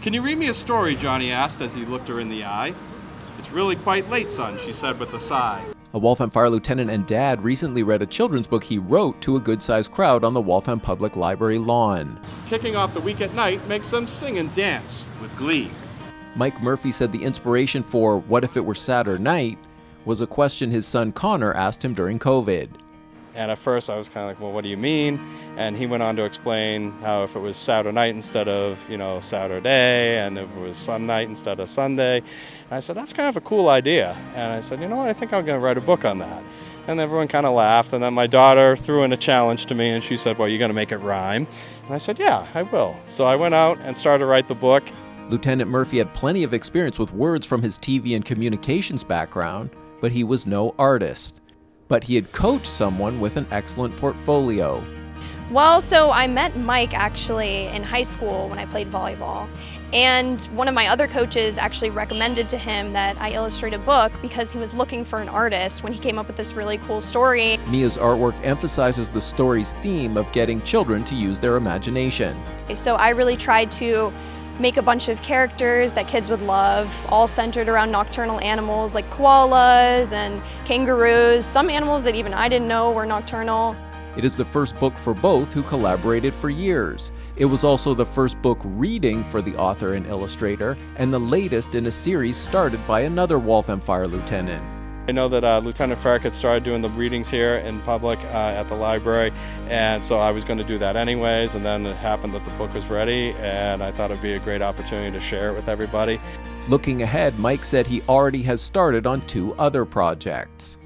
"Can you read me a story?" Johnny asked as he looked her in the eye. "It's really quite late, son," she said with a sigh. A Waltham fire lieutenant and dad recently read a children's book he wrote to a good-sized crowd on the Waltham Public Library lawn. "Kicking off the week at night makes them sing and dance with glee." Mike Murphy said the inspiration for What If It Were Saturday Night was a question his son Connor asked him during COVID. And at first I was kind of like, well, what do you mean? And he went on to explain how if it was Saturday night instead of, Saturday, and if it was Sun night instead of Sunday. And I said, that's kind of a cool idea. And I said, you know what, I think I'm going to write a book on that. And everyone kind of laughed. And then my daughter threw in a challenge to me, and she said, well, you're going to make it rhyme. And I said, yeah, I will. So I went out and started to write the book. Lieutenant Murphy had plenty of experience with words from his TV and communications background, but he was no artist. But he had coached someone with an excellent portfolio. Well, so I met Mike actually in high school when I played volleyball. And one of my other coaches actually recommended to him that I illustrate a book because he was looking for an artist when he came up with this really cool story. Mia's artwork emphasizes the story's theme of getting children to use their imagination. So I really tried to make a bunch of characters that kids would love, all centered around nocturnal animals like koalas and kangaroos, some animals that even I didn't know were nocturnal. It is the first book for both, who collaborated for years. It was also the first book reading for the author and illustrator, and the latest in a series started by another Waltham fire lieutenant. I know that Lieutenant Farragut started doing the readings here in public at the library, and so I was going to do that anyways, and then it happened that the book was ready, and I thought it'd be a great opportunity to share it with everybody. Looking ahead, Mike said he already has started on 2 other projects.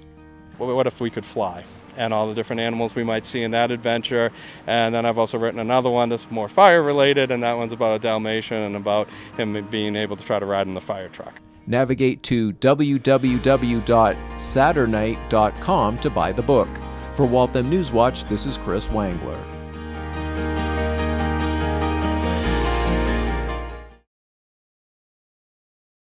Well, what if we could fly? And all the different animals we might see in that adventure. And then I've also written another one that's more fire related, and that one's about a Dalmatian and about him being able to try to ride in the fire truck. Navigate to www.saturnite.com to buy the book. For Waltham Newswatch, this is Chris Wangler.